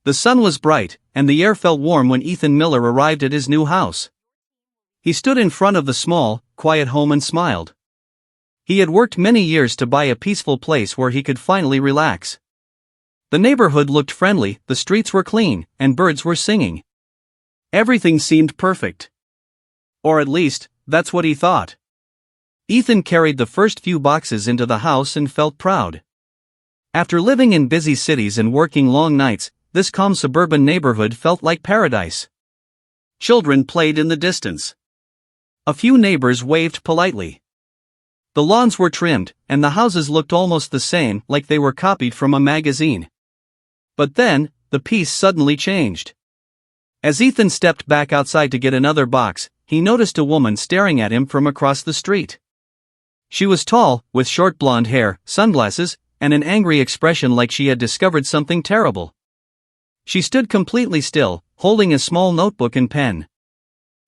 The sun was bright, and the air felt warm when Ethan Miller arrived at his new house. He stood in front of the small, quiet home and smiled. He had worked many years to buy a peaceful place where he could finally relax. The neighborhood looked friendly, the streets were clean, and birds were singing. Everything seemed perfect. Or at least, that's what he thought. Ethan carried the first few boxes into the house and felt proud. After living in busy cities and working long nights, this calm suburban neighborhood felt like paradise. Children played in the distance. A few neighbors waved politely. The lawns were trimmed, and the houses looked almost the same, like they were copied from a magazine. But then, the peace suddenly changed. As Ethan stepped back outside to get another box, he noticed a woman staring at him from across the street. She was tall, with short blonde hair, sunglasses, and an angry expression like she had discovered something terrible. She stood completely still, holding a small notebook and pen.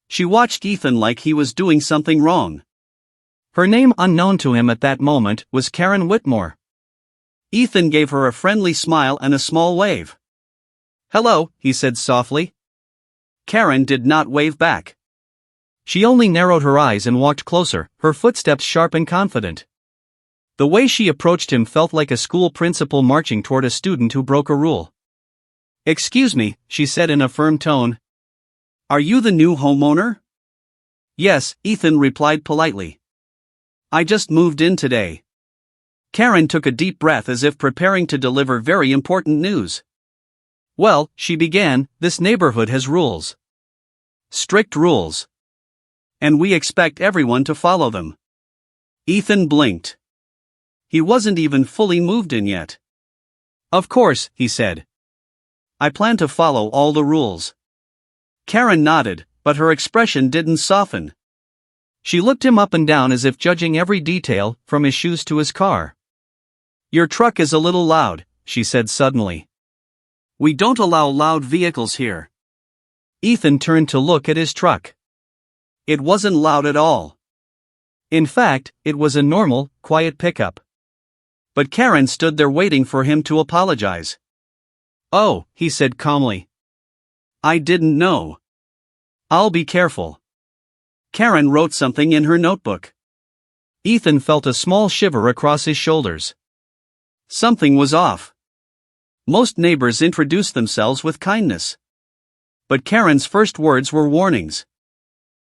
She watched Ethan like he was doing something wrong. Her name, unknown to him at that moment, was Karen Whitmore. Ethan gave her a friendly smile and a small wave. "Hello," he said softly. Karen did not wave back. She only narrowed her eyes and walked closer, her footsteps sharp and confident. The way she approached him felt like a school principal marching toward a student who broke a rule. "Excuse me," she said in a firm tone. "Are you the new homeowner?" "Yes," Ethan replied politely. "I just moved in today." Karen took a deep breath as if preparing to deliver very important news. "Well," she began, "this neighborhood has rules. Strict rules. And we expect everyone to follow them." Ethan blinked. He wasn't even fully moved in yet. "Of course," he said. "I plan to follow all the rules." Karen nodded, but her expression didn't soften. She looked him up and down as if judging every detail, from his shoes to his car. "Your truck is a little loud," she said suddenly. "We don't allow loud vehicles here." Ethan turned to look at his truck. It wasn't loud at all. In fact, it was a normal, quiet pickup. But Karen stood there waiting for him to apologize. "Oh," he said calmly. "I didn't know. I'll be careful." Karen wrote something in her notebook. Ethan felt a small shiver across his shoulders. Something was off. Most neighbors introduced themselves with kindness. But Karen's first words were warnings.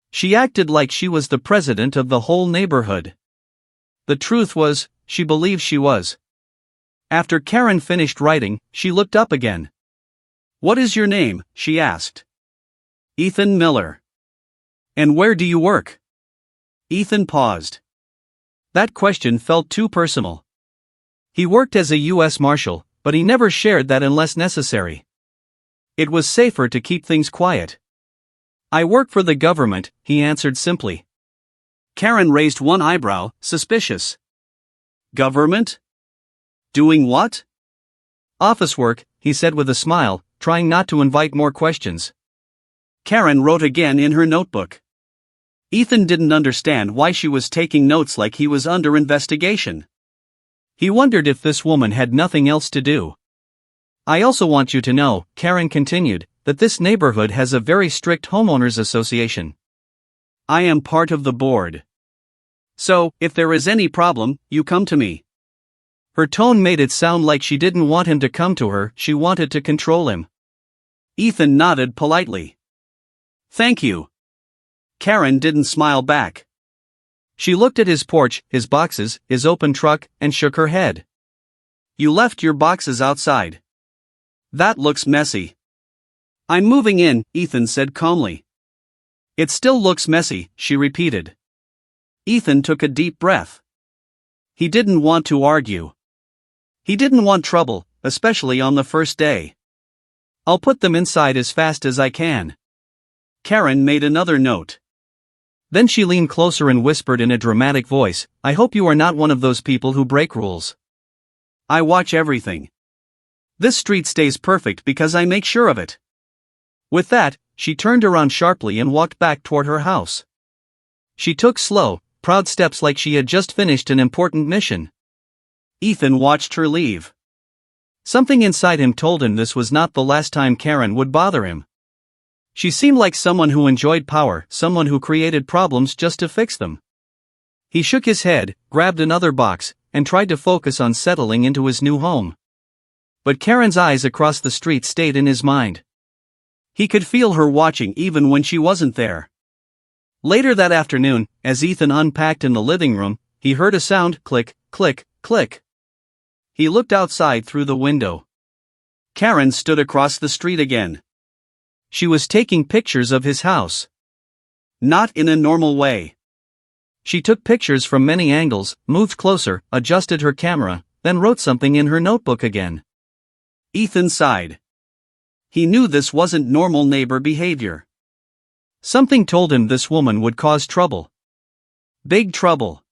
She acted like she was the president of the whole neighborhood. The truth was, she believed she was. After Karen finished writing, she looked up again. "What is your name?" she asked. "Ethan Miller." "And where do you work?" Ethan paused. That question felt too personal. He worked as a U.S. Marshal, but he never shared that unless necessary. It was safer to keep things quiet. "I work for the government," he answered simply. Karen raised one eyebrow, suspicious. "Government? Doing what?" "Office work," he said with a smile, trying not to invite more questions. Karen wrote again in her notebook. Ethan didn't understand why she was taking notes like he was under investigation. He wondered if this woman had nothing else to do. "I also want you to know," Karen continued, "that this neighborhood has a very strict homeowners association. I am part of the board. So, if there is any problem, you come to me." Her tone made it sound like she didn't want him to come to her, she wanted to control him. Ethan nodded politely. "Thank you." Karen didn't smile back. She looked at his porch, his boxes, his open truck, and shook her head. "You left your boxes outside. That looks messy." "I'm moving in," Ethan said calmly. "It still looks messy," she repeated. Ethan took a deep breath. He didn't want to argue. He didn't want trouble, especially on the first day. "I'll put them inside as fast as I can." Karen made another note. Then she leaned closer and whispered in a dramatic voice, "I hope you are not one of those people who break rules. I watch everything. This street stays perfect because I make sure of it." With that, she turned around sharply and walked back toward her house. She took slow, proud steps like she had just finished an important mission. Ethan watched her leave. Something inside him told him this was not the last time Karen would bother him. She seemed like someone who enjoyed power, someone who created problems just to fix them. He shook his head, grabbed another box, and tried to focus on settling into his new home. But Karen's eyes across the street stayed in his mind. He could feel her watching even when she wasn't there. Later that afternoon, as Ethan unpacked in the living room, he heard a sound: click, click, click. He looked outside through the window. Karen stood across the street again. She was taking pictures of his house. Not in a normal way. She took pictures from many angles, moved closer, adjusted her camera, then wrote something in her notebook again. Ethan sighed. He knew this wasn't normal neighbor behavior. Something told him this woman would cause trouble. Big trouble.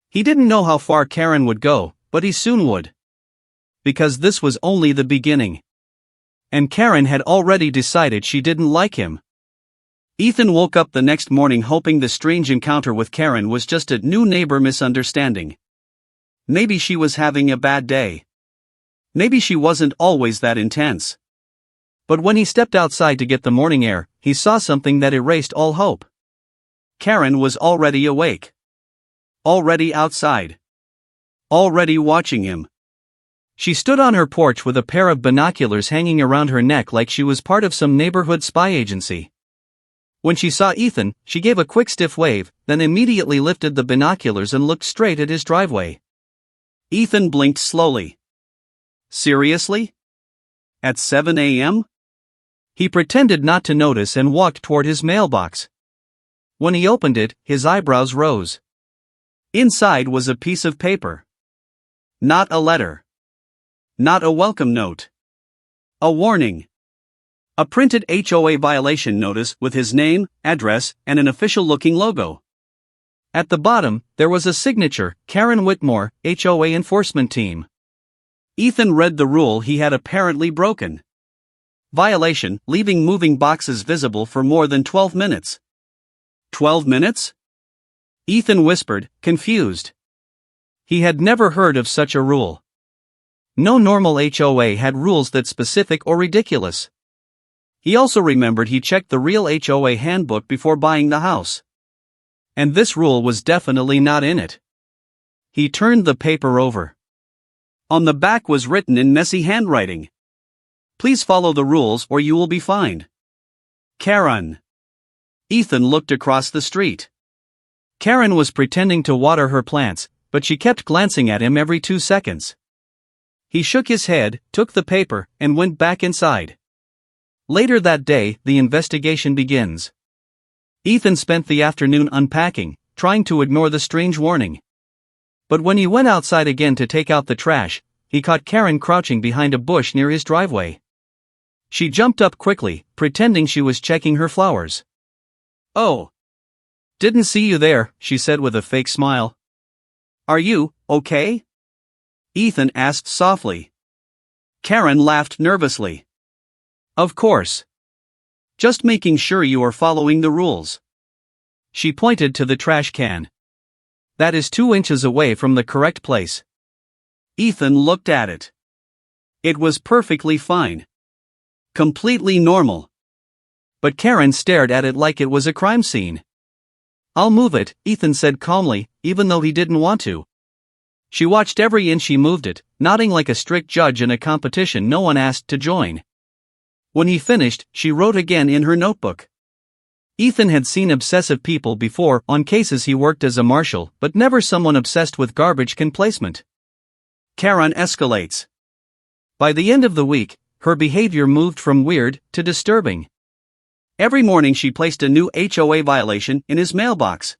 He didn't know how far Karen would go, but he soon would. Because this was only the beginning. And Karen had already decided she didn't like him. Ethan woke up the next morning hoping the strange encounter with Karen was just a new neighbor misunderstanding. Maybe she was having a bad day. Maybe she wasn't always that intense. But when he stepped outside to get the morning air, he saw something that erased all hope. Karen was already awake. Already outside. Already watching him. She stood on her porch with a pair of binoculars hanging around her neck like she was part of some neighborhood spy agency. When she saw Ethan, she gave a quick stiff wave, then immediately lifted the binoculars and looked straight at his driveway. Ethan blinked slowly. Seriously? At 7 a.m.? He pretended not to notice and walked toward his mailbox. When he opened it, his eyebrows rose. Inside was a piece of paper. Not a letter. Not a welcome note. A warning. A printed HOA violation notice with his name, address, and an official-looking logo. At the bottom, there was a signature: Karen Whitmore, HOA Enforcement Team. Ethan read the rule he had apparently broken. Violation: leaving moving boxes visible for more than 12 minutes. 12 minutes? Ethan whispered, confused. He had never heard of such a rule. No normal HOA had rules that specific or ridiculous. He also remembered he checked the real HOA handbook before buying the house. And this rule was definitely not in it. He turned the paper over. On the back was written in messy handwriting: please follow the rules or you will be fined. Karen. Ethan looked across the street. Karen was pretending to water her plants, but she kept glancing at him every 2 seconds. He shook his head, took the paper, and went back inside. Later that day, the investigation begins. Ethan spent the afternoon unpacking, trying to ignore the strange warning. But when he went outside again to take out the trash, he caught Karen crouching behind a bush near his driveway. She jumped up quickly, pretending she was checking her flowers. "Oh. Didn't see you there," she said with a fake smile. "Are you okay?" Ethan asked softly. Karen laughed nervously. "Of course. Just making sure you are following the rules." She pointed to the trash can. "That is 2 inches away from the correct place." Ethan looked at it. It was perfectly fine. Completely normal. But Karen stared at it like it was a crime scene. "I'll move it," Ethan said calmly, even though he didn't want to. She watched every inch he moved it, nodding like a strict judge in a competition no one asked to join. When he finished, she wrote again in her notebook. Ethan had seen obsessive people before on cases he worked as a marshal, but never someone obsessed with garbage can placement. Karen escalates. By the end of the week, her behavior moved from weird to disturbing. Every morning she placed a new HOA violation in his mailbox.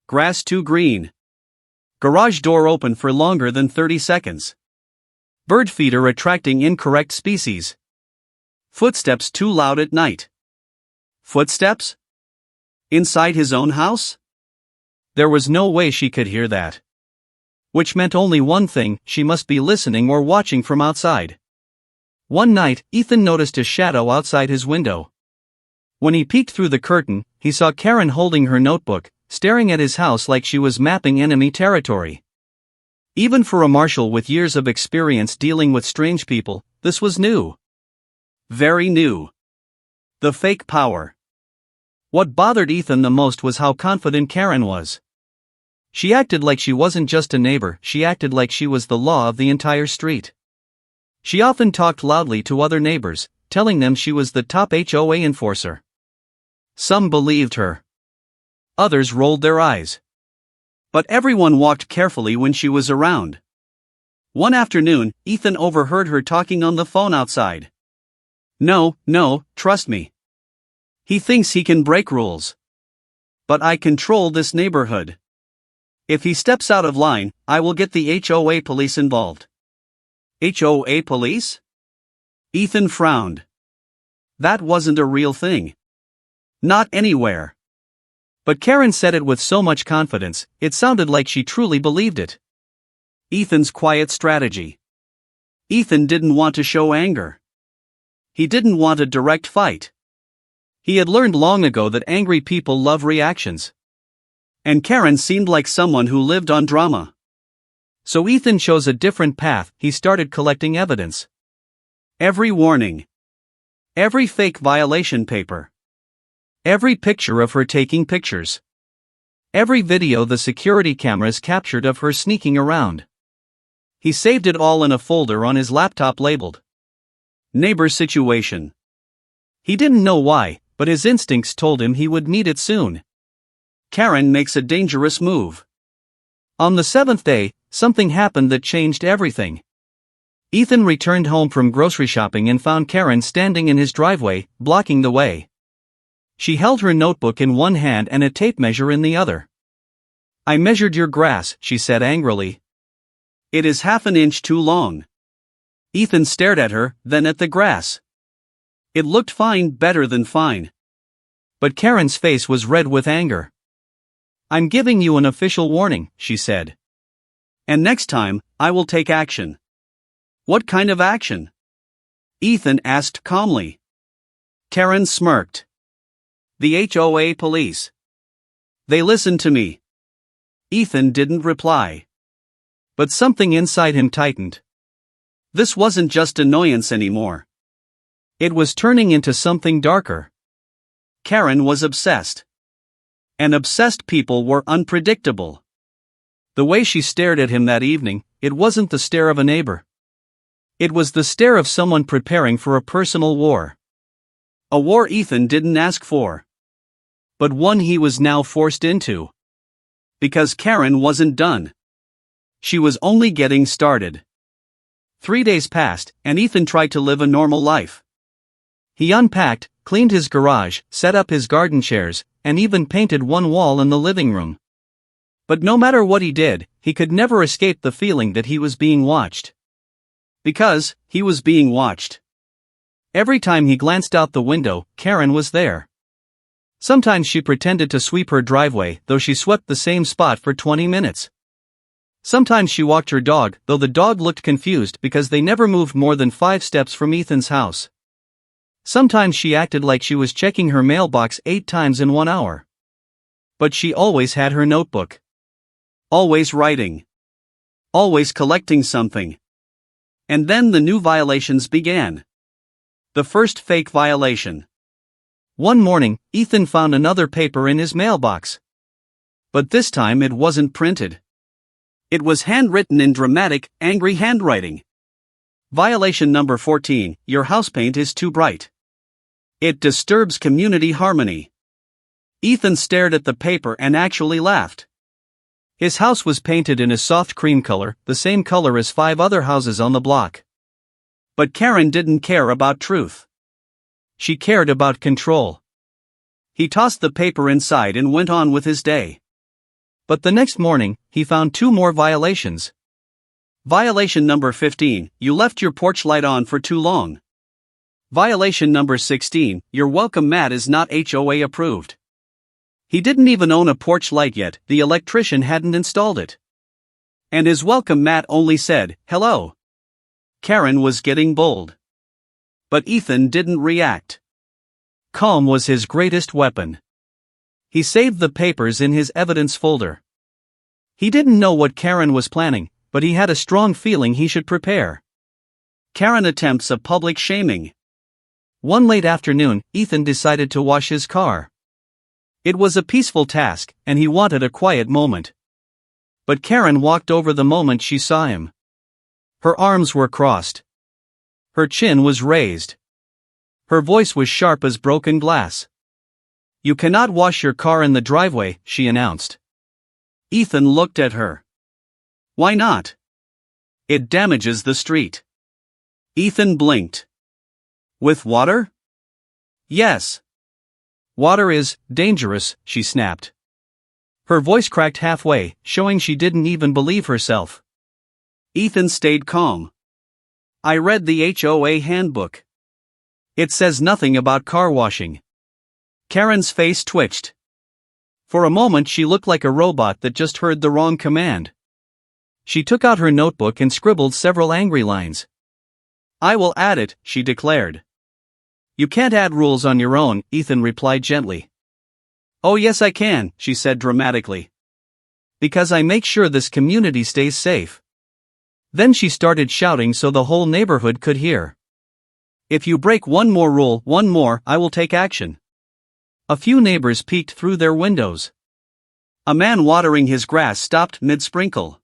Grass too green. Garage door open for longer than 30 seconds. Bird feeder attracting incorrect species. Footsteps too loud at night. Footsteps? Inside his own house? There was no way she could hear that. Which meant only one thing: she must be listening or watching from outside. One night, Ethan noticed a shadow outside his window. When he peeked through the curtain, he saw Karen holding her notebook, staring at his house like she was mapping enemy territory. Even for a marshal with years of experience dealing with strange people, this was new. Very new. The fake power. What bothered Ethan the most was how confident Karen was. She acted like she wasn't just a neighbor, she acted like she was the law of the entire street. She often talked loudly to other neighbors, telling them she was the top HOA enforcer. Some believed her. Others rolled their eyes. But everyone walked carefully when she was around. One afternoon, Ethan overheard her talking on the phone outside. No, trust me. He thinks he can break rules. But I control this neighborhood. If he steps out of line, I will get the HOA police involved. HOA police? Ethan frowned. That wasn't a real thing. Not anywhere. But Karen said it with so much confidence, it sounded like she truly believed it. Ethan's quiet strategy. Ethan didn't want to show anger. He didn't want a direct fight. He had learned long ago that angry people love reactions. And Karen seemed like someone who lived on drama. So Ethan chose a different path. He started collecting evidence. Every warning. Every fake violation paper. Every picture of her taking pictures. Every video the security cameras captured of her sneaking around. He saved it all in a folder on his laptop labeled Neighbor Situation. He didn't know why, but his instincts told him he would need it soon. Karen makes a dangerous move. On the 7th day, something happened that changed everything. Ethan returned home from grocery shopping and found Karen standing in his driveway, blocking the way. She held her notebook in one hand and a tape measure in the other. I measured your grass, she said angrily. It is half an inch too long. Ethan stared at her, then at the grass. It looked fine, better than fine. But Karen's face was red with anger. I'm giving you an official warning, she said. And next time, I will take action. What kind of action? Ethan asked calmly. Karen smirked. The HOA police. They listened to me. Ethan didn't reply. But something inside him tightened. This wasn't just annoyance anymore. It was turning into something darker. Karen was obsessed. And obsessed people were unpredictable. The way she stared at him that evening, it wasn't the stare of a neighbor. It was the stare of someone preparing for a personal war. A war Ethan didn't ask for. But one he was now forced into. Because Karen wasn't done. She was only getting started. 3 days passed, and Ethan tried to live a normal life. He unpacked, cleaned his garage, set up his garden chairs, and even painted one wall in the living room. But no matter what he did, he could never escape the feeling that he was being watched. Because he was being watched. Every time he glanced out the window, Karen was there. Sometimes she pretended to sweep her driveway, though she swept the same spot for 20 minutes. Sometimes she walked her dog, though the dog looked confused because they never moved more than 5 steps from Ethan's house. Sometimes she acted like she was checking her mailbox 8 times in 1 hour. But she always had her notebook. Always writing. Always collecting something. And then the new violations began. The first fake violation. One morning, Ethan found another paper in his mailbox. But this time it wasn't printed. It was handwritten in dramatic, angry handwriting. Violation number 14, your house paint is too bright. It disturbs community harmony. Ethan stared at the paper and actually laughed. His house was painted in a soft cream color, the same color as 5 other houses on the block. But Karen didn't care about truth. She cared about control. He tossed the paper inside and went on with his day. But the next morning, he found 2 more violations. Violation number 15, you left your porch light on for too long. Violation number 16, your welcome mat is not HOA approved. He didn't even own a porch light yet, the electrician hadn't installed it. And his welcome mat only said, hello. Karen was getting bold. But Ethan didn't react. Calm was his greatest weapon. He saved the papers in his evidence folder. He didn't know what Karen was planning, but he had a strong feeling he should prepare. Karen attempts a public shaming. One late afternoon, Ethan decided to wash his car. It was a peaceful task, and he wanted a quiet moment. But Karen walked over the moment she saw him. Her arms were crossed. Her chin was raised. Her voice was sharp as broken glass. "You cannot wash your car in the driveway," she announced. Ethan looked at her. "Why not?" "It damages the street." Ethan blinked. "With water?" "Yes." "Water is dangerous," she snapped. Her voice cracked halfway, showing she didn't even believe herself. Ethan stayed calm. "I read the HOA handbook. It says nothing about car washing." Karen's face twitched. For a moment she looked like a robot that just heard the wrong command. She took out her notebook and scribbled several angry lines. "I will add it," she declared. "You can't add rules on your own," Ethan replied gently. "Oh yes I can," she said dramatically. "Because I make sure this community stays safe." Then she started shouting so the whole neighborhood could hear. "If you break one more rule, one more, I will take action." A few neighbors peeked through their windows. A man watering his grass stopped mid-sprinkle.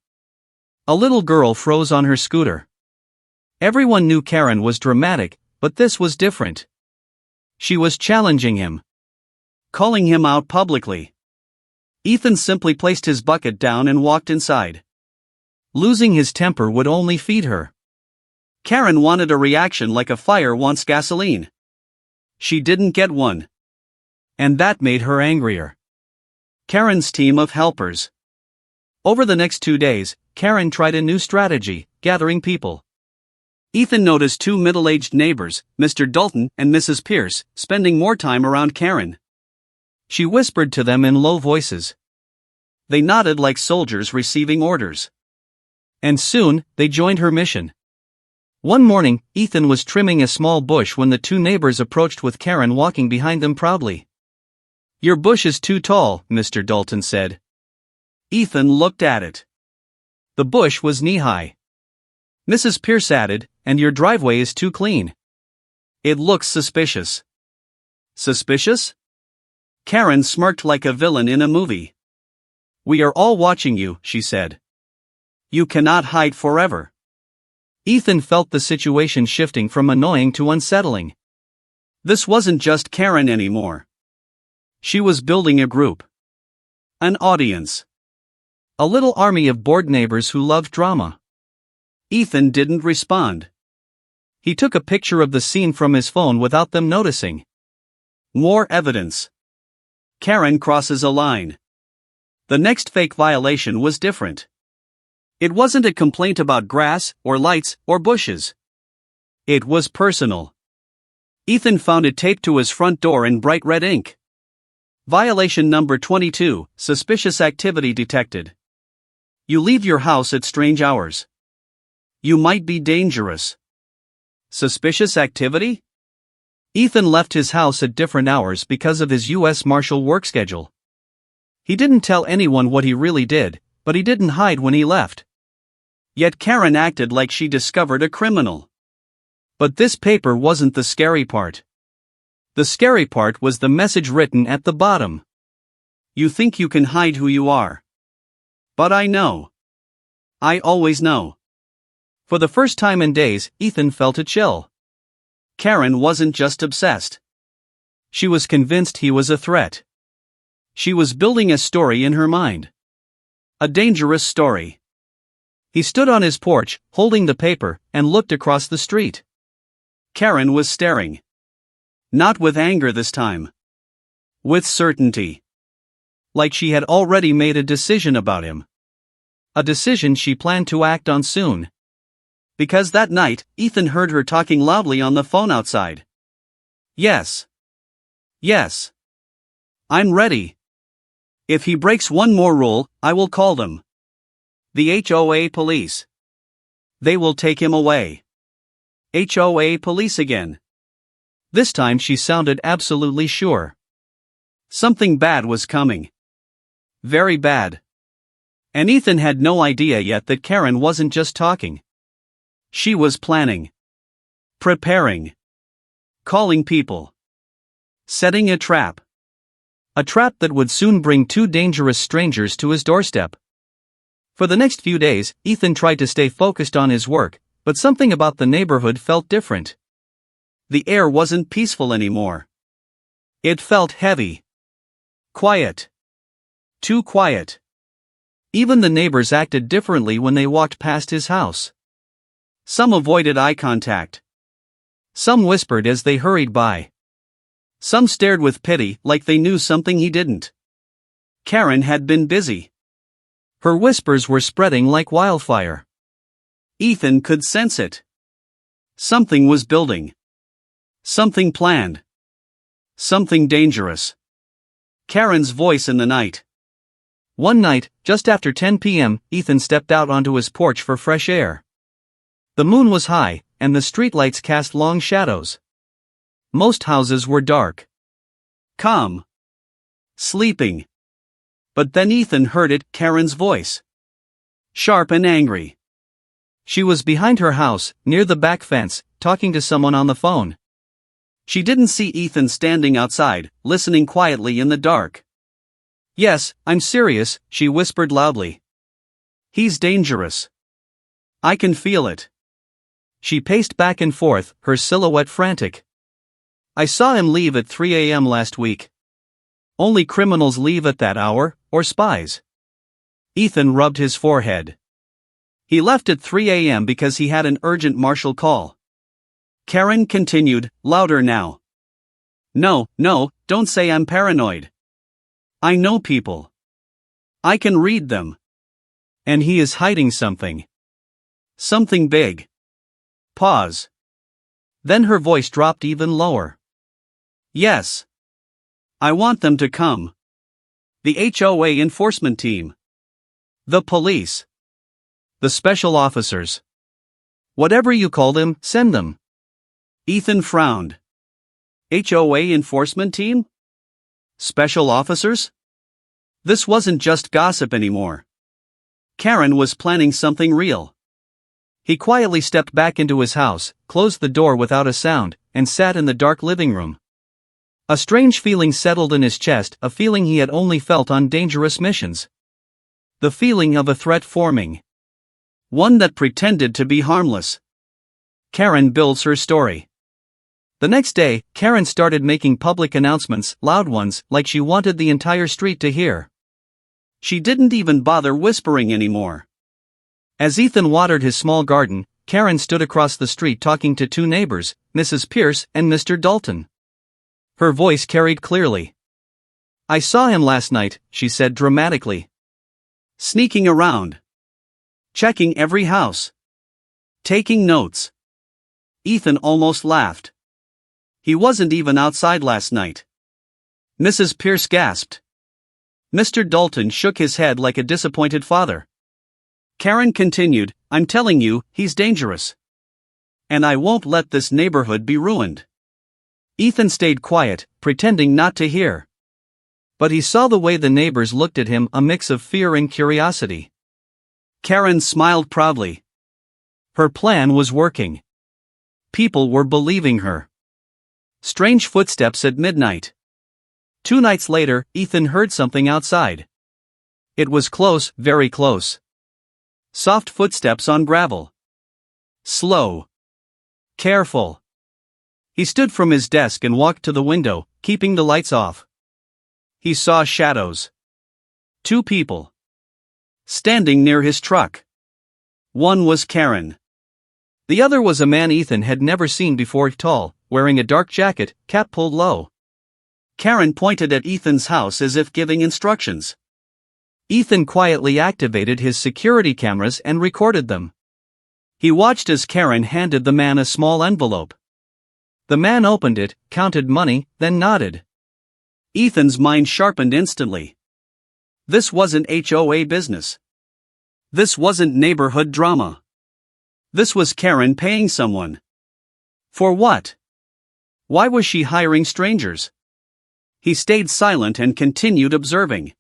A little girl froze on her scooter. Everyone knew Karen was dramatic, but this was different. She was challenging him. Calling him out publicly. Ethan simply placed his bucket down and walked inside. Losing his temper would only feed her. Karen wanted a reaction like a fire wants gasoline. She didn't get one. And that made her angrier. Karen's team of helpers. Over the next 2 days, Karen tried a new strategy, gathering people. Ethan noticed two middle-aged neighbors, Mr. Dalton and Mrs. Pierce, spending more time around Karen. She whispered to them in low voices. They nodded like soldiers receiving orders. And soon, they joined her mission. One morning, Ethan was trimming a small bush when the two neighbors approached with Karen walking behind them proudly. "Your bush is too tall," Mr. Dalton said. Ethan looked at it. The bush was knee-high. Mrs. Pierce added, "And your driveway is too clean. It looks suspicious." "Suspicious?" Karen smirked like a villain in a movie. "We are all watching you," she said. "You cannot hide forever." Ethan felt the situation shifting from annoying to unsettling. This wasn't just Karen anymore. She was building a group. An audience. A little army of bored neighbors who loved drama. Ethan didn't respond. He took a picture of the scene from his phone without them noticing. More evidence. Karen crosses a line. The next fake violation was different. It wasn't a complaint about grass, or lights, or bushes. It was personal. Ethan found it taped to his front door in bright red ink. Violation number 22, suspicious activity detected. You leave your house at strange hours. You might be dangerous. Suspicious activity? Ethan left his house at different hours because of his U.S. Marshal work schedule. He didn't tell anyone what he really did, but he didn't hide when he left. Yet Karen acted like she discovered a criminal. But this paper wasn't the scary part. The scary part was the message written at the bottom. You think you can hide who you are. But I know. I always know. For the first time in days, Ethan felt a chill. Karen wasn't just obsessed. She was convinced he was a threat. She was building a story in her mind. A dangerous story. He stood on his porch, holding the paper, and looked across the street. Karen was staring. Not with anger this time. With certainty. Like she had already made a decision about him. A decision she planned to act on soon. Because that night, Ethan heard her talking loudly on the phone outside. Yes. Yes. I'm ready. If he breaks one more rule, I will call them. The HOA police. They will take him away. HOA police again. This time she sounded absolutely sure. Something bad was coming. Very bad. And Ethan had no idea yet that Karen wasn't just talking. She was planning. Preparing. Calling people. Setting a trap. A trap that would soon bring two dangerous strangers to his doorstep. For the next few days, Ethan tried to stay focused on his work, but something about the neighborhood felt different. The air wasn't peaceful anymore. It felt heavy. Quiet. Too quiet. Even the neighbors acted differently when they walked past his house. Some avoided eye contact. Some whispered as they hurried by. Some stared with pity like they knew something he didn't. Karen had been busy. Her whispers were spreading like wildfire. Ethan could sense it. Something was building. Something planned. Something dangerous. Karen's voice in the night. One night, just after 10 p.m., Ethan stepped out onto his porch for fresh air. The moon was high, and the streetlights cast long shadows. Most houses were dark. Calm. Sleeping. But then Ethan heard it, Karen's voice. Sharp and angry. She was behind her house, near the back fence, talking to someone on the phone. She didn't see Ethan standing outside, listening quietly in the dark. Yes, I'm serious, she whispered loudly. He's dangerous. I can feel it. She paced back and forth, her silhouette frantic. I saw him leave at 3 a.m. last week. Only criminals leave at that hour, or spies. Ethan rubbed his forehead. He left at 3 a.m. because he had an urgent Marshal call. Karen continued, louder now. No, don't say I'm paranoid. I know people. I can read them. And he is hiding something. Something big. Pause. Then her voice dropped even lower. Yes. I want them to come. The HOA enforcement team. The police. The special officers. Whatever you call them, send them. Ethan frowned. HOA enforcement team? Special officers? This wasn't just gossip anymore. Karen was planning something real. He quietly stepped back into his house, closed the door without a sound, and sat in the dark living room. A strange feeling settled in his chest, a feeling he had only felt on dangerous missions. The feeling of a threat forming. One that pretended to be harmless. Karen builds her story. The next day, Karen started making public announcements, loud ones, like she wanted the entire street to hear. She didn't even bother whispering anymore. As Ethan watered his small garden, Karen stood across the street talking to two neighbors, Mrs. Pierce and Mr. Dalton. Her voice carried clearly. I saw him last night, she said dramatically. Sneaking around. Checking every house. Taking notes. Ethan almost laughed. He wasn't even outside last night. Mrs. Pierce gasped. Mr. Dalton shook his head like a disappointed father. Karen continued, I'm telling you, he's dangerous. And I won't let this neighborhood be ruined. Ethan stayed quiet, pretending not to hear. But he saw the way the neighbors looked at him, a mix of fear and curiosity. Karen smiled proudly. Her plan was working. People were believing her. Strange footsteps at midnight. 2 nights later, Ethan heard something outside. It was close, very close. Soft footsteps on gravel. Slow. Careful. He stood from his desk and walked to the window, keeping the lights off. He saw shadows. 2 people. Standing near his truck. One was Karen. The other was a man Ethan had never seen before, tall, wearing a dark jacket, cap pulled low. Karen pointed at Ethan's house as if giving instructions. Ethan quietly activated his security cameras and recorded them. He watched as Karen handed the man a small envelope. The man opened it, counted money, then nodded. Ethan's mind sharpened instantly. This wasn't HOA business. This wasn't neighborhood drama. This was Karen paying someone. For what? Why was she hiring strangers? He stayed silent and continued observing.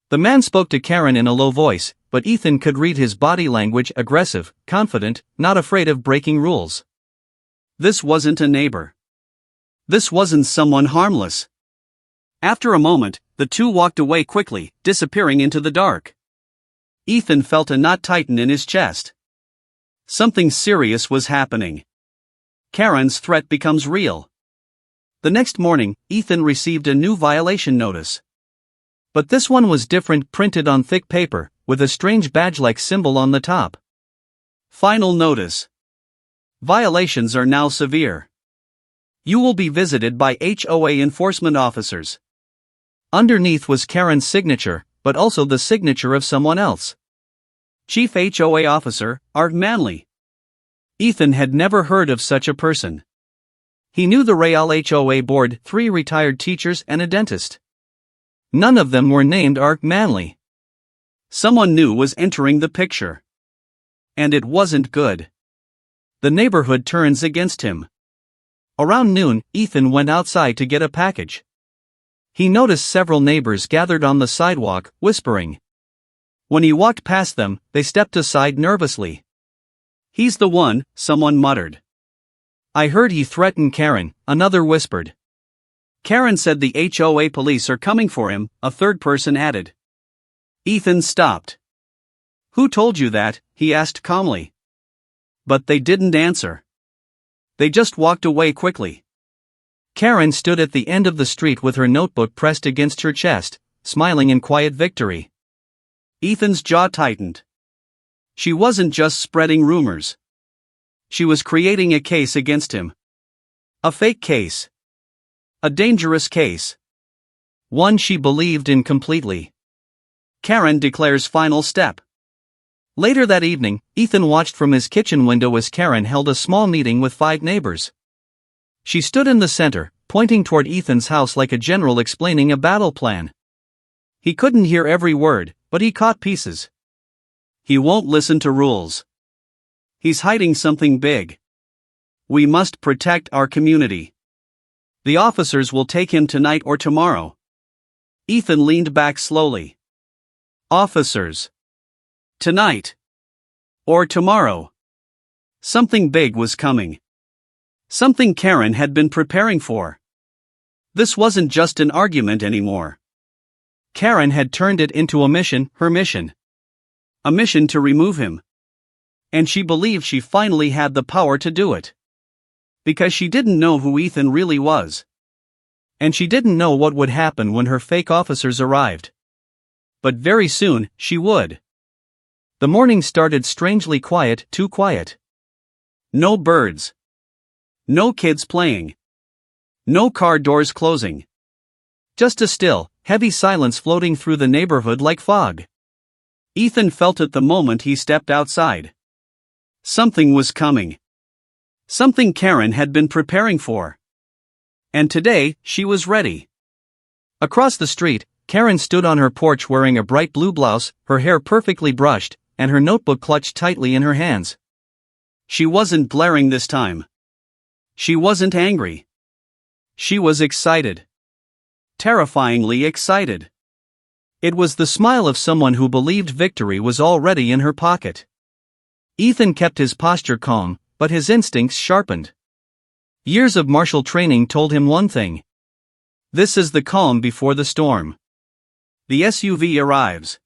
The man spoke to Karen in a low voice, but Ethan could read his body language: aggressive, confident, not afraid of breaking rules. This wasn't a neighbor. This wasn't someone harmless. After a moment, the two walked away quickly, disappearing into the dark. Ethan felt a knot tighten in his chest. Something serious was happening. Karen's threat becomes real. The next morning, Ethan received a new violation notice. But this one was different, printed on thick paper, with a strange badge-like symbol on the top. Final notice. Violations are now severe. You will be visited by HOA enforcement officers. Underneath was Karen's signature, but also the signature of someone else. Chief HOA Officer, Art Manley. Ethan had never heard of such a person. He knew the Real HOA board, 3 retired teachers and a dentist. None of them were named Art Manley. Someone new was entering the picture. And it wasn't good. The neighborhood turns against him. Around noon, Ethan went outside to get a package. He noticed several neighbors gathered on the sidewalk, whispering. When he walked past them, they stepped aside nervously. "He's the one," someone muttered. "I heard he threatened Karen," another whispered. "Karen said the HOA police are coming for him," a third person added. Ethan stopped. "Who told you that?" he asked calmly. But they didn't answer. They just walked away quickly. Karen stood at the end of the street with her notebook pressed against her chest, smiling in quiet victory. Ethan's jaw tightened. She wasn't just spreading rumors. She was creating a case against him. A fake case. A dangerous case. One she believed in completely. Karen declares final step. Later that evening, Ethan watched from his kitchen window as Karen held a small meeting with 5 neighbors. She stood in the center, pointing toward Ethan's house like a general explaining a battle plan. He couldn't hear every word, but he caught pieces. He won't listen to rules. He's hiding something big. We must protect our community. The officers will take him tonight or tomorrow. Ethan leaned back slowly. Officers. Tonight. Or tomorrow. Something big was coming. Something Karen had been preparing for. This wasn't just an argument anymore. Karen had turned it into a mission, her mission. A mission to remove him. And she believed she finally had the power to do it. Because she didn't know who Ethan really was. And she didn't know what would happen when her fake officers arrived. But very soon, she would. The morning started strangely quiet, too quiet. No birds. No kids playing. No car doors closing. Just a still, heavy silence floating through the neighborhood like fog. Ethan felt it the moment he stepped outside. Something was coming. Something Karen had been preparing for. And today, she was ready. Across the street, Karen stood on her porch wearing a bright blue blouse, her hair perfectly brushed, and her notebook clutched tightly in her hands. She wasn't glaring this time. She wasn't angry. She was excited. Terrifyingly excited. It was the smile of someone who believed victory was already in her pocket. Ethan kept his posture calm, but his instincts sharpened. Years of Marshal training told him one thing. This is the calm before the storm. The SUV arrives.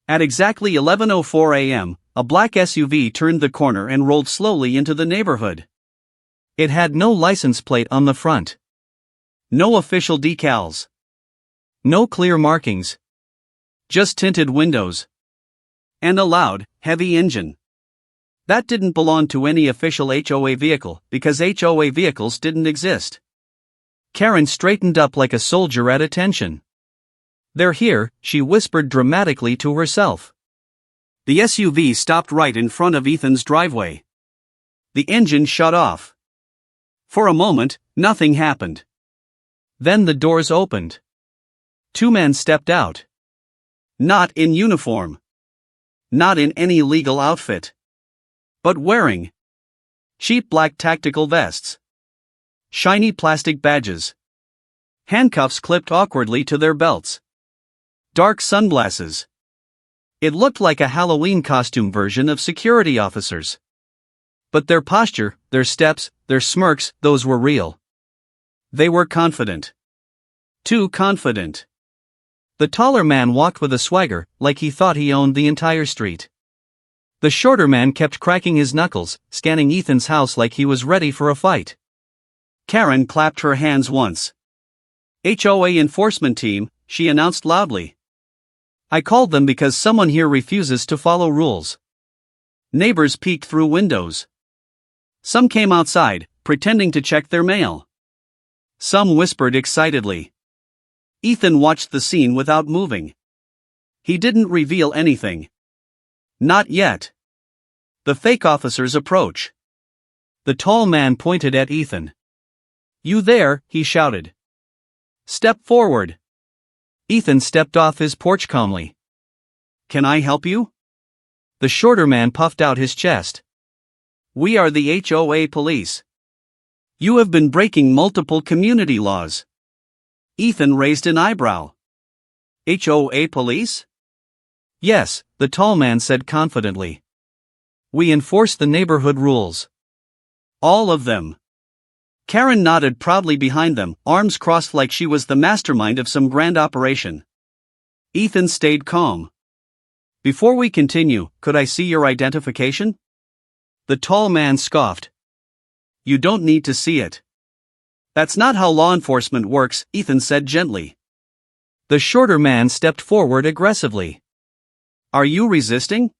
At exactly 11:04 a.m., a black SUV turned the corner and rolled slowly into the neighborhood. It had no license plate on the front. No official decals. No clear markings. Just tinted windows. And a loud, heavy engine. That didn't belong to any official HOA vehicle, because HOA vehicles didn't exist. Karen straightened up like a soldier at attention. "They're here," she whispered dramatically to herself. The SUV stopped right in front of Ethan's driveway. The engine shut off. For a moment, nothing happened. Then the doors opened. 2 men stepped out. Not in uniform. Not in any legal outfit. But wearing cheap black tactical vests. Shiny plastic badges. Handcuffs clipped awkwardly to their belts. dark sunglasses. It looked like a Halloween costume version of security officers. But their posture, their steps, their smirks, those were real. They were confident. Too confident. The taller man walked with a swagger, like he thought he owned the entire street. The shorter man kept cracking his knuckles, scanning Ethan's house like he was ready for a fight. Karen clapped her hands once. HOA enforcement team, she announced loudly. I called them because someone here refuses to follow rules. Neighbors peeked through windows. Some came outside, pretending to check their mail. Some whispered excitedly. Ethan watched the scene without moving. He didn't reveal anything. Not yet. The fake officers approach. The tall man pointed at Ethan. You there, he shouted. Step forward. Ethan stepped off his porch calmly. Can I help you? The shorter man puffed out his chest. We are the HOA police. You have been breaking multiple community laws. Ethan raised an eyebrow. HOA police? Yes, the tall man said confidently. We enforce the neighborhood rules. All of them. Karen nodded proudly behind them, arms crossed like she was the mastermind of some grand operation. Ethan stayed calm. Before we continue, could I see your identification? The tall man scoffed. You don't need to see it. That's not how law enforcement works, Ethan said gently. The shorter man stepped forward aggressively. Are you resisting?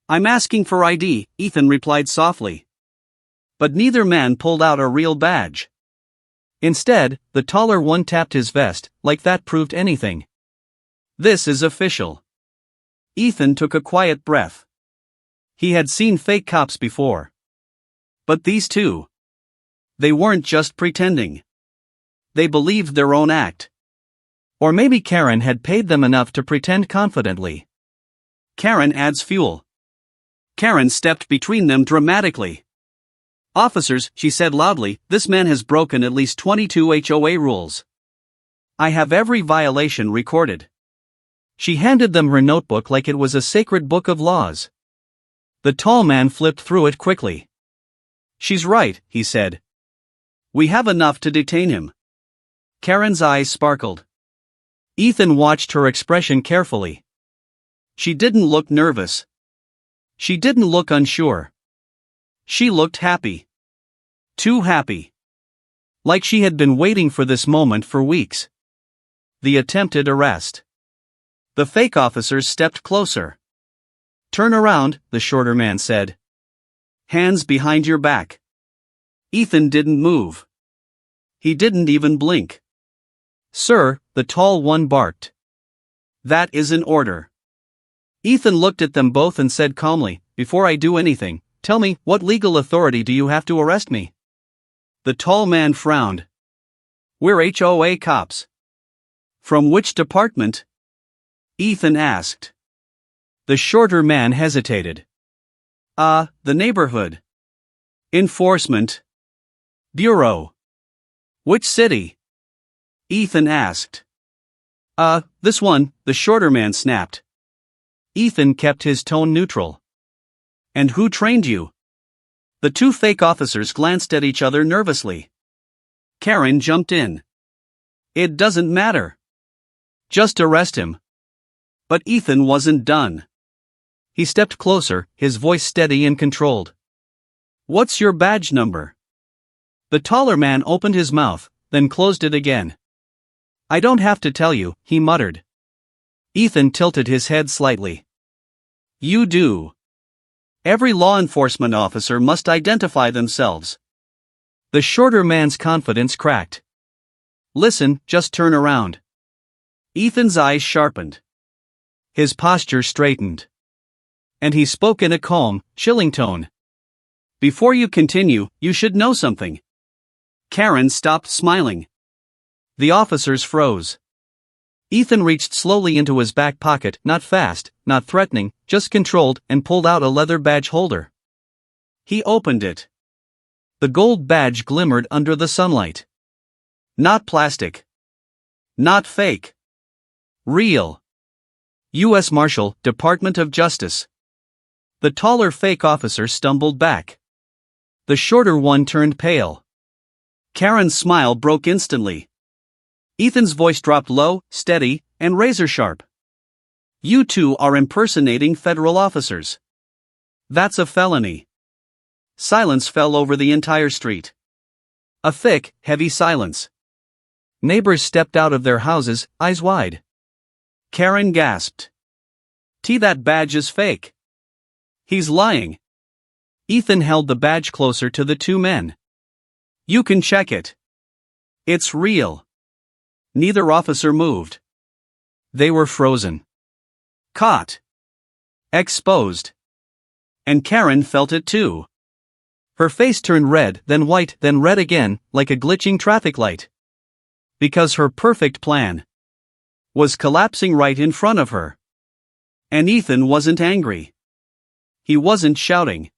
I'm asking for ID, Ethan replied softly. But neither man pulled out a real badge. Instead, the taller one tapped his vest, like that proved anything. This is official. Ethan took a quiet breath. He had seen fake cops before. But these two. They weren't just pretending. They believed their own act. Or maybe Karen had paid them enough to pretend confidently. Karen adds fuel. Karen stepped between them dramatically. Officers, she said loudly, this man has broken at least 22 HOA rules. I have every violation recorded. She handed them her notebook like it was a sacred book of laws. The tall man flipped through it quickly. She's right, he said. We have enough to detain him. Karen's eyes sparkled. Ethan watched her expression carefully. She didn't look nervous. She didn't look unsure. She looked happy. Too happy. Like she had been waiting for this moment for weeks. The attempted arrest. The fake officers stepped closer. Turn around, the shorter man said. Hands behind your back. Ethan didn't move. He didn't even blink. Sir, the tall one barked. That is an order. Ethan looked at them both and said calmly, before I do anything, tell me, what legal authority do you have to arrest me? The tall man frowned. We're HOA cops. From which department? Ethan asked. The shorter man hesitated. The neighborhood. Enforcement. Bureau. Which city? Ethan asked. This one, the shorter man snapped. Ethan kept his tone neutral. And who trained you? The two fake officers glanced at each other nervously. Karen jumped in. It doesn't matter. Just arrest him. But Ethan wasn't done. He stepped closer, his voice steady and controlled. What's your badge number? The taller man opened his mouth, then closed it again. I don't have to tell you, he muttered. Ethan tilted his head slightly. You do. Every law enforcement officer must identify themselves. The shorter man's confidence cracked. Listen, just turn around. Ethan's eyes sharpened. His posture straightened. And he spoke in a calm, chilling tone. Before you continue, you should know something. Karen stopped smiling. The officers froze. Ethan reached slowly into his back pocket, not fast, not threatening, just controlled, and pulled out a leather badge holder. He opened it. The gold badge glimmered under the sunlight. Not plastic. Not fake. Real. U.S. Marshal, Department of Justice. The taller fake officer stumbled back. The shorter one turned pale. Karen's smile broke instantly. Ethan's voice dropped low, steady, and razor-sharp. You two are impersonating federal officers. That's a felony. Silence fell over the entire street. A thick, heavy silence. Neighbors stepped out of their houses, eyes wide. Karen gasped. That badge is fake. He's lying. Ethan held the badge closer to the two men. You can check it. It's real. Neither officer moved. They were frozen. Caught. Exposed. And Karen felt it too. Her face turned red, then white, then red again, like a glitching traffic light. Because her perfect plan was collapsing right in front of her. And Ethan wasn't angry. He wasn't shouting.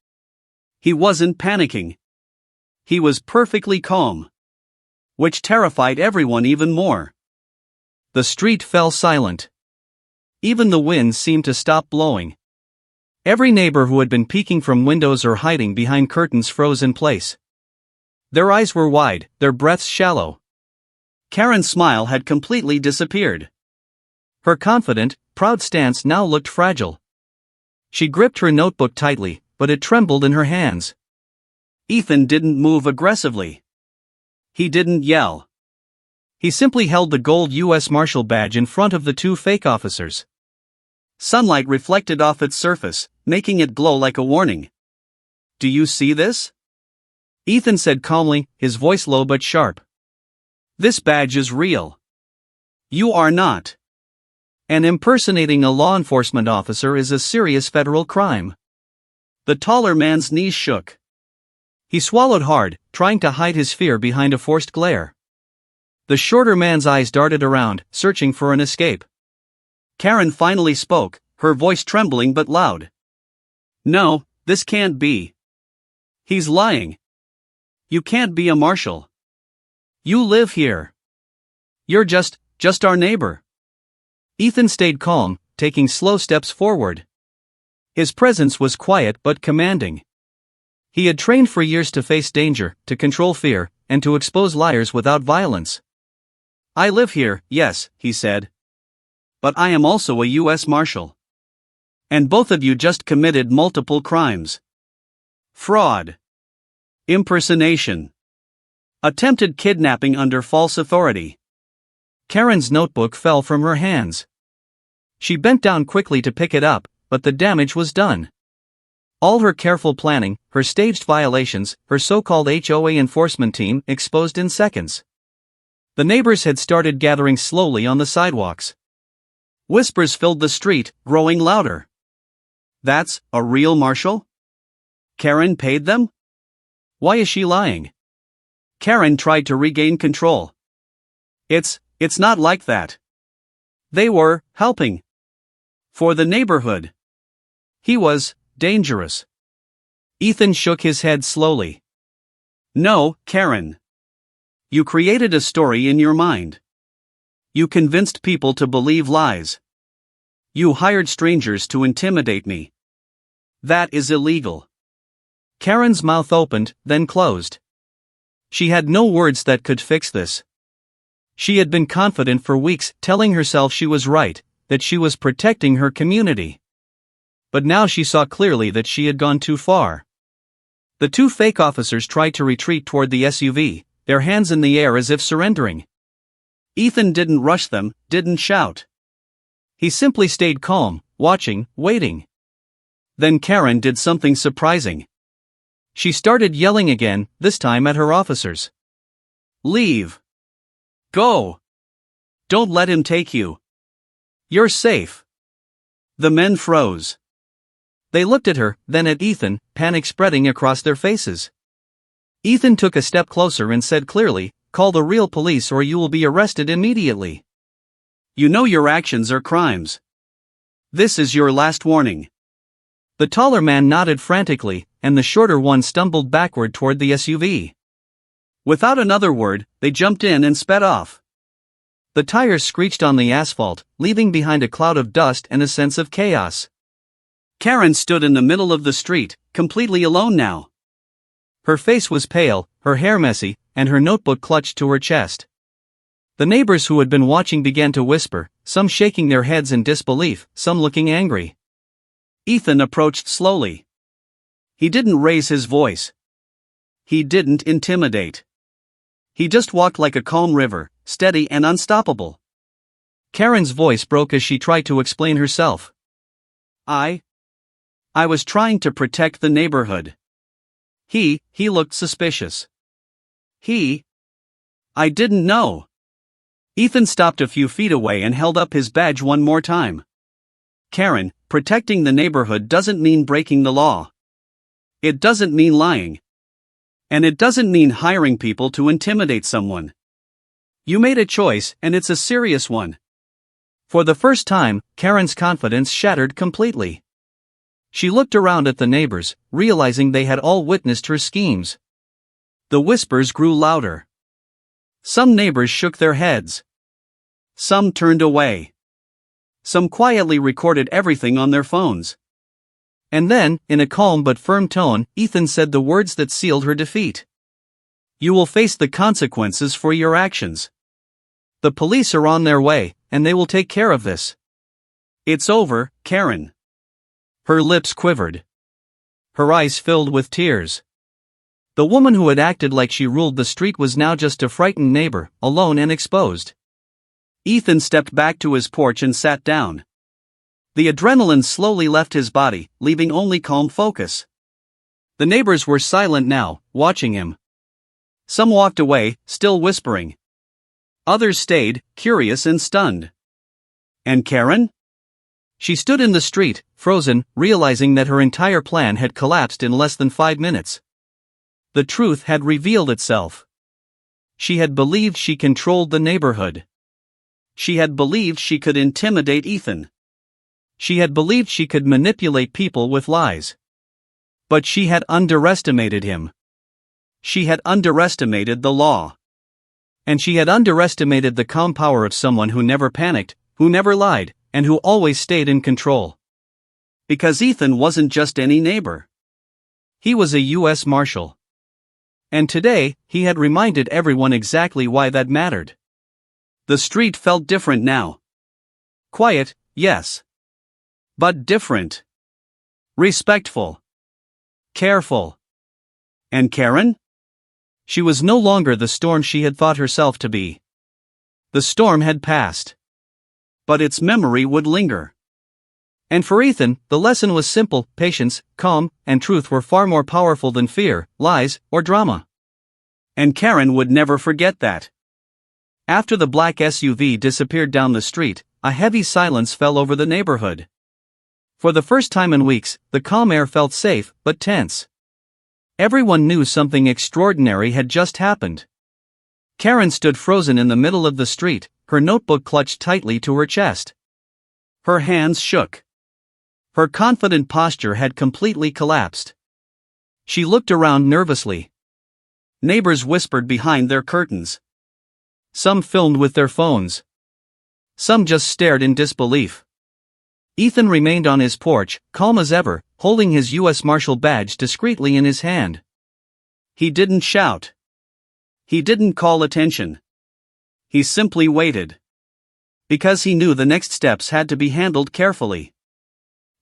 He wasn't panicking. He was perfectly calm. Which terrified everyone even more. The street fell silent. Even the wind seemed to stop blowing. Every neighbor who had been peeking from windows or hiding behind curtains froze in place. Their eyes were wide, their breaths shallow. Karen's smile had completely disappeared. Her confident, proud stance now looked fragile. She gripped her notebook tightly, but it trembled in her hands. Ethan didn't move aggressively. He didn't yell. He simply held the gold U.S. Marshal badge in front of the two fake officers. Sunlight reflected off its surface, making it glow like a warning. Do you see this? Ethan said calmly, his voice low but sharp. This badge is real. You are not. And impersonating a law enforcement officer is a serious federal crime. The taller man's knees shook. He swallowed hard, trying to hide his fear behind a forced glare. The shorter man's eyes darted around, searching for an escape. Karen finally spoke, her voice trembling but loud. No, this can't be. He's lying. You can't be a marshal. You live here. You're just our neighbor. Ethan stayed calm, taking slow steps forward. His presence was quiet but commanding. He had trained for years to face danger, to control fear, and to expose liars without violence. I live here, yes, he said. But I am also a U.S. Marshal. And both of you just committed multiple crimes. Fraud. Impersonation. Attempted kidnapping under false authority. Karen's notebook fell from her hands. She bent down quickly to pick it up, but the damage was done. All her careful planning, her staged violations, her so-called HOA enforcement team exposed in seconds. The neighbors had started gathering slowly on the sidewalks. Whispers filled the street, growing louder. That's a real marshal? Karen paid them? Why is she lying? Karen tried to regain control. It's not like that. They were helping. For the neighborhood. He was dangerous. Ethan shook his head slowly. No, Karen. You created a story in your mind. You convinced people to believe lies. You hired strangers to intimidate me. That is illegal. Karen's mouth opened, then closed. She had no words that could fix this. She had been confident for weeks, telling herself she was right, that she was protecting her community. But now she saw clearly that she had gone too far. The two fake officers tried to retreat toward the SUV, their hands in the air as if surrendering. Ethan didn't rush them, didn't shout. He simply stayed calm, watching, waiting. Then Karen did something surprising. She started yelling again, this time at her officers. Leave. Go. Don't let him take you. You're safe. The men froze. They looked at her, then at Ethan, panic spreading across their faces. Ethan took a step closer and said clearly, call the real police or you will be arrested immediately. You know your actions are crimes. This is your last warning. The taller man nodded frantically, and the shorter one stumbled backward toward the SUV. Without another word, they jumped in and sped off. The tires screeched on the asphalt, leaving behind a cloud of dust and a sense of chaos. Karen stood in the middle of the street, completely alone now. Her face was pale, her hair messy, and her notebook clutched to her chest. The neighbors who had been watching began to whisper, some shaking their heads in disbelief, some looking angry. Ethan approached slowly. He didn't raise his voice. He didn't intimidate. He just walked like a calm river, steady and unstoppable. Karen's voice broke as she tried to explain herself. I was trying to protect the neighborhood. He looked suspicious. I didn't know. Ethan stopped a few feet away and held up his badge one more time. Karen, protecting the neighborhood doesn't mean breaking the law. It doesn't mean lying. And it doesn't mean hiring people to intimidate someone. You made a choice, and it's a serious one. For the first time, Karen's confidence shattered completely. She looked around at the neighbors, realizing they had all witnessed her schemes. The whispers grew louder. Some neighbors shook their heads. Some turned away. Some quietly recorded everything on their phones. And then, in a calm but firm tone, Ethan said the words that sealed her defeat. You will face the consequences for your actions. The police are on their way, and they will take care of this. It's over, Karen. Her lips quivered. Her eyes filled with tears. The woman who had acted like she ruled the street was now just a frightened neighbor, alone and exposed. Ethan stepped back to his porch and sat down. The adrenaline slowly left his body, leaving only calm focus. The neighbors were silent now, watching him. Some walked away, still whispering. Others stayed, curious and stunned. And Karen? She stood in the street, frozen, realizing that her entire plan had collapsed in less than 5 minutes. The truth had revealed itself. She had believed she controlled the neighborhood. She had believed she could intimidate Ethan. She had believed she could manipulate people with lies. But she had underestimated him. She had underestimated the law. And she had underestimated the calm power of someone who never panicked, who never lied, and who always stayed in control. Because Ethan wasn't just any neighbor. He was a U.S. Marshal. And today, he had reminded everyone exactly why that mattered. The street felt different now. Quiet, yes. But different. Respectful. Careful. And Karen? She was no longer the storm she had thought herself to be. The storm had passed. But its memory would linger. And for Ethan, the lesson was simple: patience, calm, and truth were far more powerful than fear, lies, or drama. And Karen would never forget that. After the black SUV disappeared down the street, a heavy silence fell over the neighborhood. For the first time in weeks, the calm air felt safe, but tense. Everyone knew something extraordinary had just happened. Karen stood frozen in the middle of the street, her notebook clutched tightly to her chest. Her hands shook. Her confident posture had completely collapsed. She looked around nervously. Neighbors whispered behind their curtains. Some filmed with their phones. Some just stared in disbelief. Ethan remained on his porch, calm as ever, holding his U.S. Marshal badge discreetly in his hand. He didn't shout. He didn't call attention. He simply waited. Because he knew the next steps had to be handled carefully.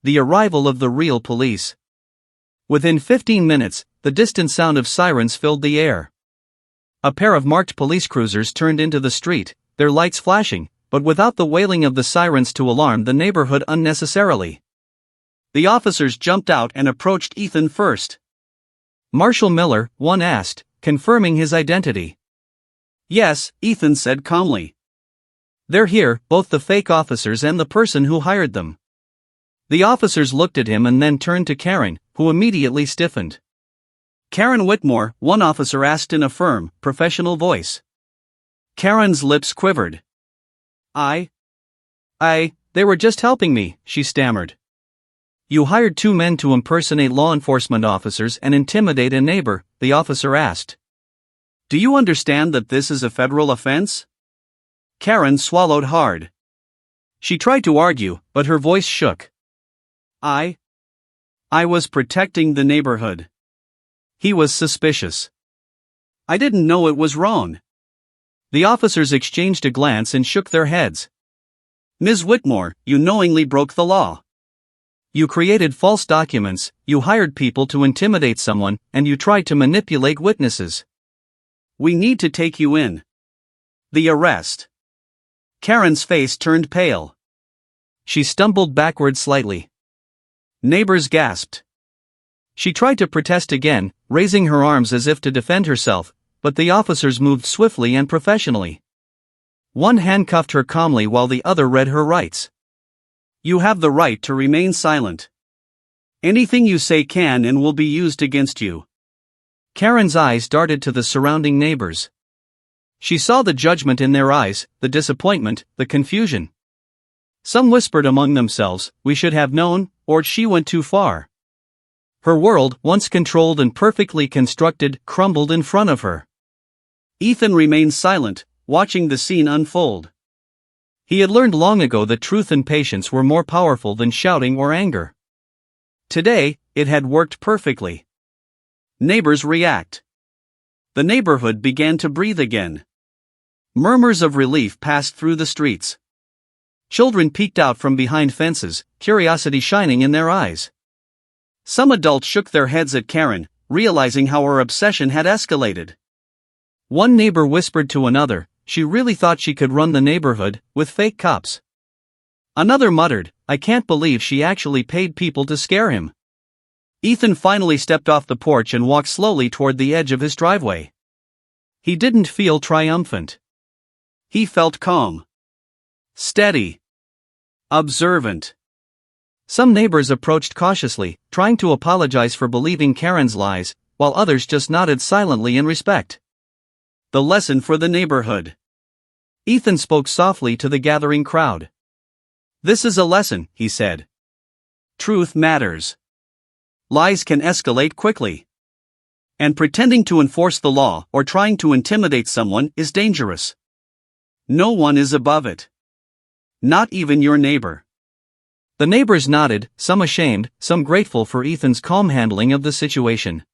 The arrival of the real police. Within 15 minutes, the distant sound of sirens filled the air. A pair of marked police cruisers turned into the street, their lights flashing, but without the wailing of the sirens to alarm the neighborhood unnecessarily. The officers jumped out and approached Ethan first. Marshal Miller, one asked, confirming his identity. Yes, Ethan said calmly. They're here, both the fake officers and the person who hired them. The officers looked at him and then turned to Karen, who immediately stiffened. Karen Whitmore, one officer asked in a firm, professional voice. Karen's lips quivered. They were just helping me, she stammered. You hired 2 men to impersonate law enforcement officers and intimidate a neighbor, the officer asked. Do you understand that this is a federal offense? Karen swallowed hard. She tried to argue, but her voice shook. I was protecting the neighborhood. He was suspicious. I didn't know it was wrong. The officers exchanged a glance and shook their heads. Ms. Whitmore, you knowingly broke the law. You created false documents, you hired people to intimidate someone, and you tried to manipulate witnesses. We need to take you in. The arrest. Karen's face turned pale. She stumbled backward slightly. Neighbors gasped. She tried to protest again, raising her arms as if to defend herself, but the officers moved swiftly and professionally. One handcuffed her calmly while the other read her rights. You have the right to remain silent. Anything you say can and will be used against you. Karen's eyes darted to the surrounding neighbors. She saw the judgment in their eyes, the disappointment, the confusion. Some whispered among themselves, we should have known, or she went too far. Her world, once controlled and perfectly constructed, crumbled in front of her. Ethan remained silent, watching the scene unfold. He had learned long ago that truth and patience were more powerful than shouting or anger. Today, it had worked perfectly. Neighbors react. The neighborhood began to breathe again. Murmurs of relief passed through the streets. Children peeked out from behind fences, curiosity shining in their eyes. Some adults shook their heads at Karen, realizing how her obsession had escalated. One neighbor whispered to another, she really thought she could run the neighborhood, with fake cops. Another muttered, I can't believe she actually paid people to scare him. Ethan finally stepped off the porch and walked slowly toward the edge of his driveway. He didn't feel triumphant. He felt calm. Steady. Observant. Some neighbors approached cautiously, trying to apologize for believing Karen's lies, while others just nodded silently in respect. The lesson for the neighborhood. Ethan spoke softly to the gathering crowd. This is a lesson, he said. Truth matters. Lies can escalate quickly. And pretending to enforce the law or trying to intimidate someone is dangerous. No one is above it. Not even your neighbor. The neighbors nodded, some ashamed, some grateful for Ethan's calm handling of the situation.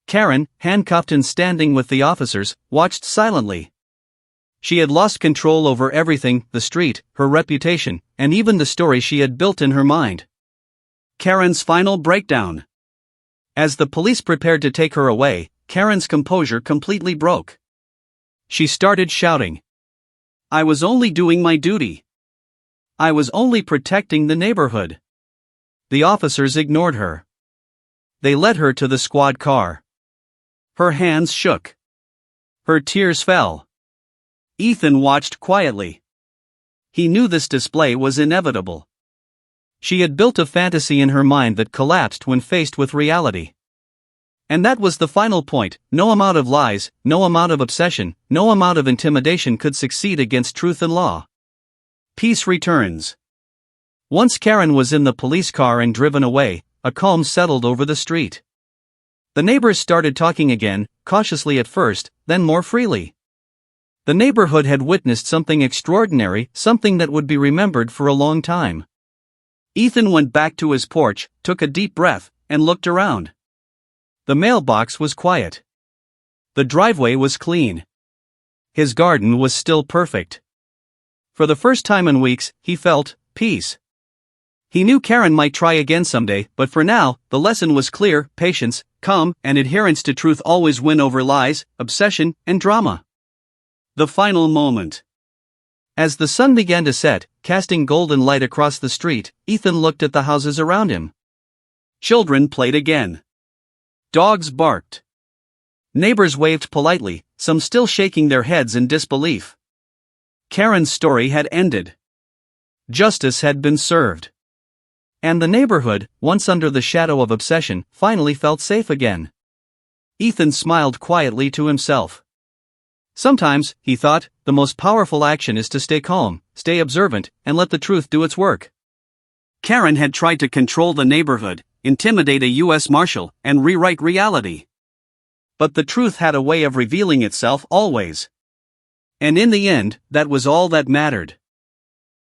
Karen, handcuffed and standing with the officers, watched silently. She had lost control over everything, the street, her reputation, and even the story she had built in her mind. Karen's final breakdown. As the police prepared to take her away, Karen's composure completely broke. She started shouting. I was only doing my duty. I was only protecting the neighborhood. The officers ignored her. They led her to the squad car. Her hands shook. Her tears fell. Ethan watched quietly. He knew this display was inevitable. She had built a fantasy in her mind that collapsed when faced with reality. And that was the final point. No amount of lies, no amount of obsession, no amount of intimidation could succeed against truth and law. Peace returns. Once Karen was in the police car and driven away, a calm settled over the street. The neighbors started talking again, cautiously at first, then more freely. The neighborhood had witnessed something extraordinary, something that would be remembered for a long time. Ethan went back to his porch, took a deep breath, and looked around. The mailbox was quiet. The driveway was clean. His garden was still perfect. For the first time in weeks, he felt peace. He knew Karen might try again someday, but for now, the lesson was clear: patience, calm, and adherence to truth always win over lies, obsession, and drama. The final moment. As the sun began to set, casting golden light across the street, Ethan looked at the houses around him. Children played again. Dogs barked. Neighbors waved politely, some still shaking their heads in disbelief. Karen's story had ended. Justice had been served. And the neighborhood, once under the shadow of obsession, finally felt safe again. Ethan smiled quietly to himself. Sometimes, he thought, the most powerful action is to stay calm, stay observant, and let the truth do its work. Karen had tried to control the neighborhood, intimidate a U.S. Marshal, and rewrite reality. But the truth had a way of revealing itself always. And in the end, that was all that mattered.